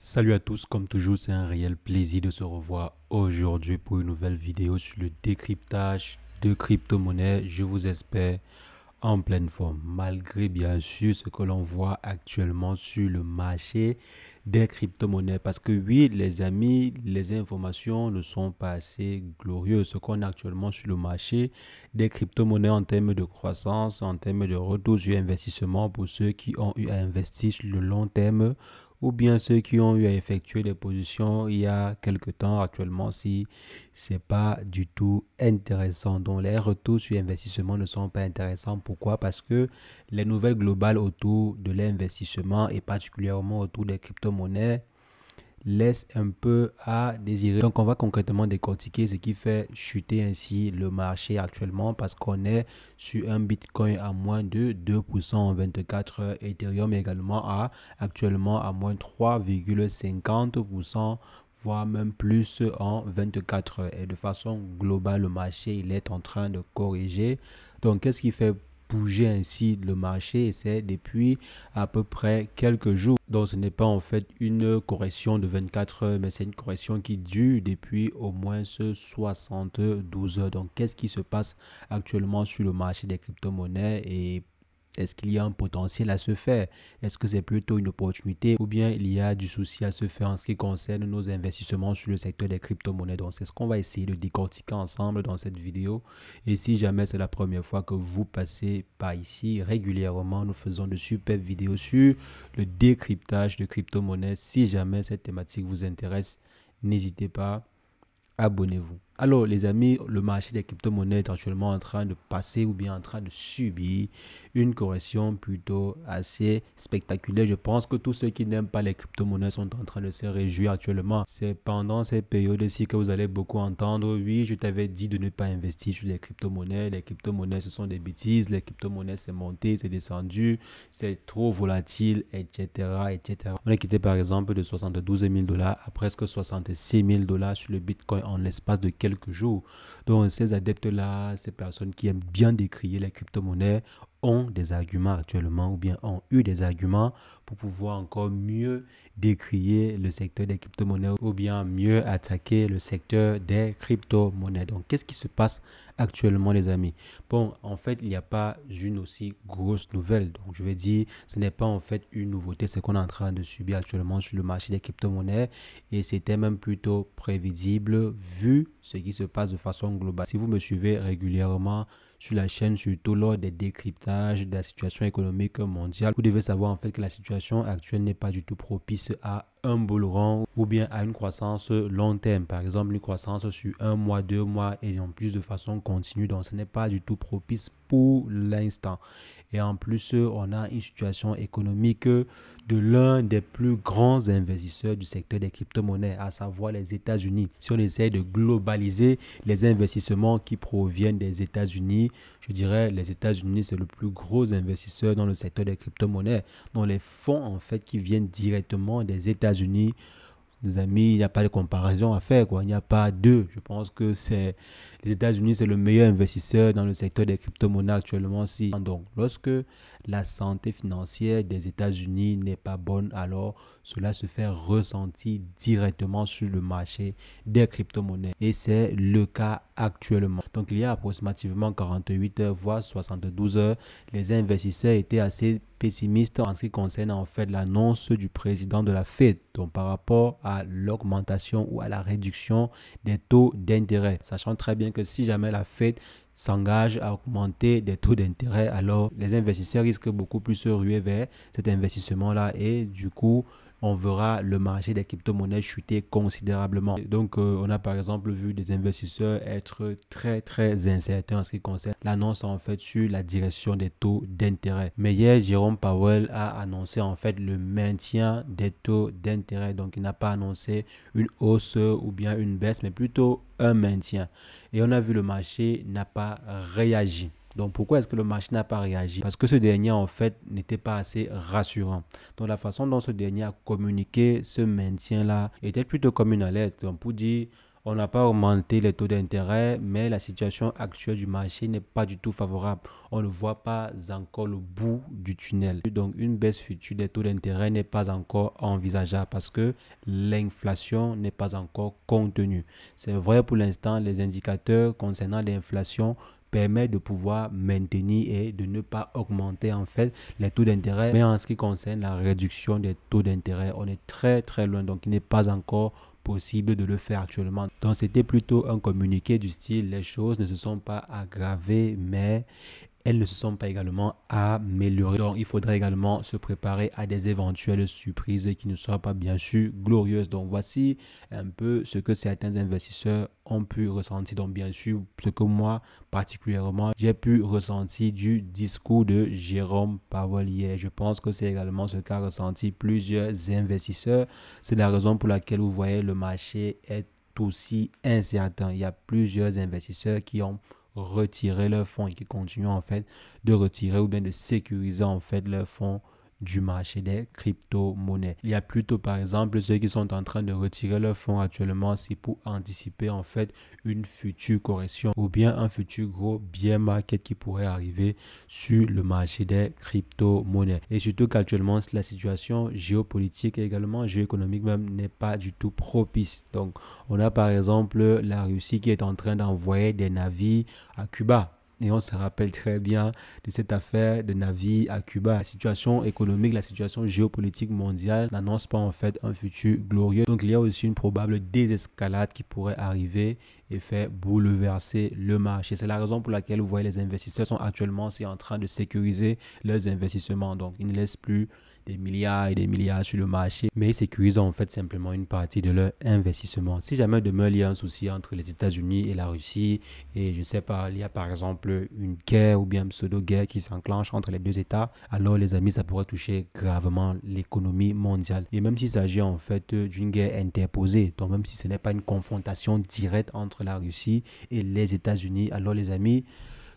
Salut à tous, comme toujours, c'est un réel plaisir de se revoir aujourd'hui pour une nouvelle vidéo sur le décryptage de crypto-monnaies. Je vous espère en pleine forme, malgré bien sûr ce que l'on voit actuellement sur le marché des crypto-monnaies. Parce que oui, les amis, les informations ne sont pas assez glorieuses. Ce qu'on a actuellement sur le marché des crypto-monnaies en termes de croissance, en termes de retour sur investissement pour ceux qui ont eu à investir sur le long terme ou bien ceux qui ont eu à effectuer des positions il y a quelque temps actuellement, si c'est pas du tout intéressant. Donc les retours sur investissement ne sont pas intéressants. Pourquoi? Parce que les nouvelles globales autour de l'investissement et particulièrement autour des crypto-monnaies laisse un peu à désirer. Donc, on va concrètement décortiquer ce qui fait chuter ainsi le marché actuellement parce qu'on est sur un Bitcoin à moins de 2% en 24 heures, Ethereum également actuellement à moins 3,50%, voire même plus en 24 heures. Et de façon globale, le marché, il est en train de corriger. Donc, qu'est-ce qui fait bouger ainsi le marché? Et c'est depuis à peu près quelques jours. Donc ce n'est pas en fait une correction de 24 heures, mais c'est une correction qui dure depuis au moins 72 heures. Donc qu'est-ce qui se passe actuellement sur le marché des crypto-monnaies et est-ce qu'il y a un potentiel à se faire? Est-ce que c'est plutôt une opportunité ou bien il y a du souci à se faire en ce qui concerne nos investissements sur le secteur des crypto-monnaies? Donc c'est ce qu'on va essayer de décortiquer ensemble dans cette vidéo. Et si jamais c'est la première fois que vous passez par ici, régulièrement nous faisons de superbes vidéos sur le décryptage de crypto-monnaies. Si jamais cette thématique vous intéresse, n'hésitez pas, abonnez-vous. Alors les amis, le marché des crypto-monnaies est actuellement en train de passer ou bien en train de subir une correction plutôt assez spectaculaire. Je pense que tous ceux qui n'aiment pas les crypto-monnaies sont en train de se réjouir actuellement. C'est pendant cette période-ci que vous allez beaucoup entendre: oui, je t'avais dit de ne pas investir sur les crypto-monnaies. Les crypto-monnaies, ce sont des bêtises. Les crypto-monnaies, c'est monté, c'est descendu, c'est trop volatile, etc., etc. On est quitté par exemple de 72 000 dollars à presque 66 000 dollars sur le Bitcoin en l'espace de quelques jours. Donc ces adeptes-là, ces personnes qui aiment bien décrier les crypto-monnaies ont des arguments actuellement ou bien ont eu des arguments pour pouvoir encore mieux décrier le secteur des crypto-monnaies ou bien mieux attaquer le secteur des crypto-monnaies. Donc qu'est-ce qui se passe actuellement les amis? Bon, en fait, il n'y a pas une aussi grosse nouvelle. Donc je vais dire, ce n'est pas en fait une nouveauté, ce qu'on est en train de subir actuellement sur le marché des crypto-monnaies et c'était même plutôt prévisible vu ce qui se passe de façon globale. Si vous me suivez régulièrement sur la chaîne, surtout lors des décryptages de la situation économique mondiale, vous devez savoir en fait que la situation actuelle n'est pas du tout propice à un bull run ou bien à une croissance long terme. Par exemple, une croissance sur un mois, 2 mois et en plus de façon continue. Donc, ce n'est pas du tout propice pour l'instant. Et en plus, on a une situation économique de l'un des plus grands investisseurs du secteur des crypto-monnaies, à savoir les États-Unis. Si on essaie de globaliser les investissements qui proviennent des États-Unis, je dirais les États-Unis, c'est le plus gros investisseur dans le secteur des crypto-monnaies. Donc les fonds en fait qui viennent directement des États-Unis, les amis, il n'y a pas de comparaison à faire, quoi. Il n'y a pas deux. Je pense que c'est les États-Unis, c'est le meilleur investisseur dans le secteur des crypto-monnaies actuellement. Si. Donc, lorsque la santé financière des États-Unis n'est pas bonne, alors cela se fait ressentir directement sur le marché des crypto-monnaies. Et c'est le cas actuellement. Donc, il y a approximativement 48 heures, voire 72 heures, les investisseurs étaient assez pessimistes en ce qui concerne en fait l'annonce du président de la Fed, donc par rapport à l'augmentation ou à la réduction des taux d'intérêt, sachant très bien que si jamais la Fed s'engage à augmenter des taux d'intérêt, alors les investisseurs risquent beaucoup plus se ruer vers cet investissement-là et du coup, on verra le marché des crypto-monnaies chuter considérablement. Donc, on a par exemple vu des investisseurs être très incertains en ce qui concerne l'annonce en fait sur la direction des taux d'intérêt. Mais hier, Jérôme Powell a annoncé en fait le maintien des taux d'intérêt. Donc, il n'a pas annoncé une hausse ou bien une baisse, mais plutôt un maintien. Et on a vu le marché n'a pas réagi. Donc pourquoi est-ce que le marché n'a pas réagi? Parce que ce dernier en fait n'était pas assez rassurant. Donc la façon dont ce dernier a communiqué ce maintien-là était plutôt comme une alerte. Donc pour dire On n'a pas augmenté les taux d'intérêt, mais la situation actuelle du marché n'est pas du tout favorable. On ne voit pas encore le bout du tunnel. Donc, une baisse future des taux d'intérêt n'est pas encore envisageable parce que l'inflation n'est pas encore contenue. C'est vrai pour l'instant, les indicateurs concernant l'inflation permettent de pouvoir maintenir et de ne pas augmenter en fait les taux d'intérêt. Mais en ce qui concerne la réduction des taux d'intérêt, on est très très loin. Donc, il n'est pas encore possible de le faire actuellement. Donc c'était plutôt un communiqué du style les choses ne se sont pas aggravées mais elles ne se sont pas également améliorées. Donc il faudrait également se préparer à des éventuelles surprises qui ne soient pas bien sûr glorieuses. Donc voici un peu ce que certains investisseurs ont pu ressentir. Donc bien sûr ce que moi particulièrement j'ai pu ressentir du discours de Jérôme Powell hier. Je pense que c'est également ce qu'a ressenti plusieurs investisseurs. C'est la raison pour laquelle vous voyez le marché est aussi incertain. Il y a plusieurs investisseurs qui ont retirer leurs fonds et qui continuent en fait de retirer ou bien de sécuriser en fait leurs fonds du marché des crypto-monnaies. Il y a plutôt par exemple ceux qui sont en train de retirer leurs fonds actuellement, c'est pour anticiper en fait une future correction ou bien un futur gros bear market qui pourrait arriver sur le marché des crypto-monnaies. Et surtout qu'actuellement la situation géopolitique et également géoéconomique même n'est pas du tout propice. Donc on a par exemple la Russie qui est en train d'envoyer des navires à Cuba. Et on se rappelle très bien de cette affaire de navires à Cuba. La situation économique, la situation géopolitique mondiale n'annonce pas en fait un futur glorieux. Donc il y a aussi une probable désescalade qui pourrait arriver et faire bouleverser le marché. C'est la raison pour laquelle vous voyez les investisseurs sont actuellement aussi en train de sécuriser leurs investissements. Donc ils ne laissent plus des milliards et des milliards sur le marché, mais ils sécurisent en fait simplement une partie de leur investissement. Si jamais demain il y a un souci entre les États-Unis et la Russie, et je ne sais pas, il y a par exemple une guerre ou bien une pseudo-guerre qui s'enclenche entre les deux États, alors les amis, ça pourrait toucher gravement l'économie mondiale. Et même s'il s'agit en fait d'une guerre interposée, donc même si ce n'est pas une confrontation directe entre la Russie et les États-Unis, alors les amis,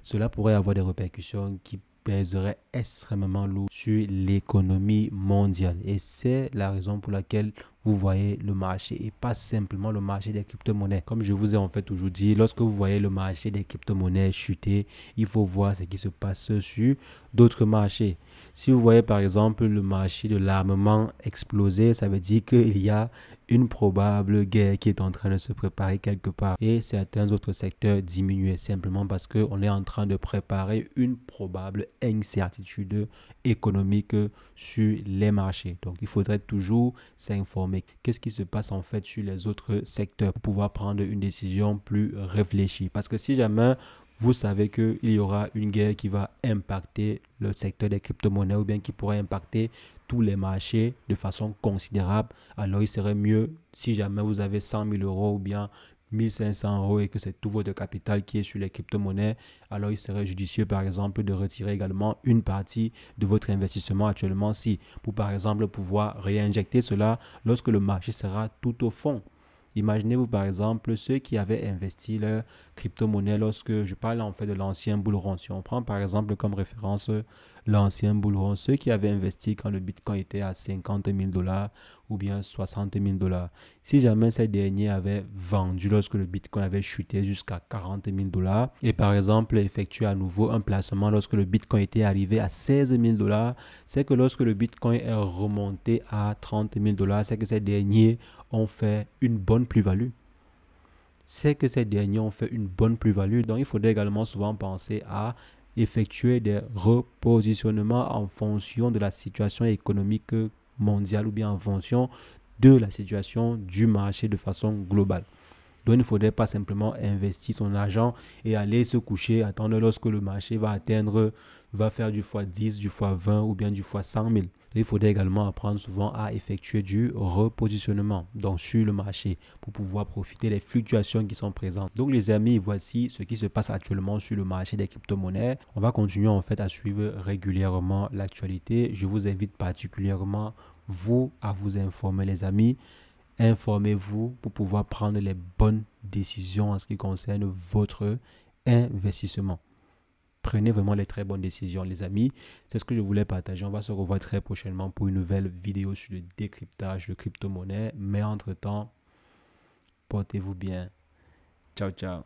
cela pourrait avoir des répercussions qui pèserait extrêmement lourd sur l'économie mondiale. Et c'est la raison pour laquelle vous voyez le marché et pas simplement le marché des crypto-monnaies. Comme je vous ai en fait toujours dit, lorsque vous voyez le marché des crypto-monnaies chuter, il faut voir ce qui se passe sur d'autres marchés. Si vous voyez par exemple le marché de l'armement exploser, ça veut dire qu'il y a une probable guerre qui est en train de se préparer quelque part et certains autres secteurs diminuer simplement parce qu'on est en train de préparer une probable incertitude économique sur les marchés. Donc il faudrait toujours s'informer. Qu'est-ce qui se passe en fait sur les autres secteurs pour pouvoir prendre une décision plus réfléchie. Parce que si jamais vous savez qu'il y aura une guerre qui va impacter le secteur des crypto-monnaies ou bien qui pourrait impacter tous les marchés de façon considérable, alors il serait mieux si jamais vous avez 100 000 euros ou bien 1500 euros et que c'est tout votre capital qui est sur les crypto-monnaies, alors il serait judicieux par exemple de retirer également une partie de votre investissement actuellement-ci pour par exemple pouvoir réinjecter cela lorsque le marché sera tout au fond. Imaginez-vous par exemple ceux qui avaient investi leur crypto-monnaie lorsque je parle en fait de l'ancien bull run. Si on prend par exemple comme référence l'ancien bull run, ceux qui avaient investi quand le Bitcoin était à 50 000 dollars ou bien 60 000 dollars. Si jamais ces derniers avaient vendu lorsque le Bitcoin avait chuté jusqu'à 40 000 dollars et par exemple effectué à nouveau un placement lorsque le Bitcoin était arrivé à 16 000 dollars, c'est que lorsque le Bitcoin est remonté à 30 000 dollars, c'est que ces derniers ont fait une bonne plus-value. C'est que ces derniers ont fait une bonne plus-value. Donc, il faudrait également souvent penser à effectuer des repositionnements en fonction de la situation économique mondiale ou bien en fonction de la situation du marché de façon globale. Donc, il ne faudrait pas simplement investir son argent et aller se coucher, attendre lorsque le marché va faire du x10, du x20 ou bien du x100 000. Il faudrait également apprendre souvent à effectuer du repositionnement donc sur le marché pour pouvoir profiter des fluctuations qui sont présentes. Donc les amis, voici ce qui se passe actuellement sur le marché des crypto-monnaies. On va continuer en fait à suivre régulièrement l'actualité. Je vous invite particulièrement vous à vous informer les amis. Informez-vous pour pouvoir prendre les bonnes décisions en ce qui concerne votre investissement. Prenez vraiment les très bonnes décisions, les amis. C'est ce que je voulais partager. On va se revoir très prochainement pour une nouvelle vidéo sur le décryptage de crypto-monnaies. Mais entre-temps, Portez-vous bien. Ciao, ciao.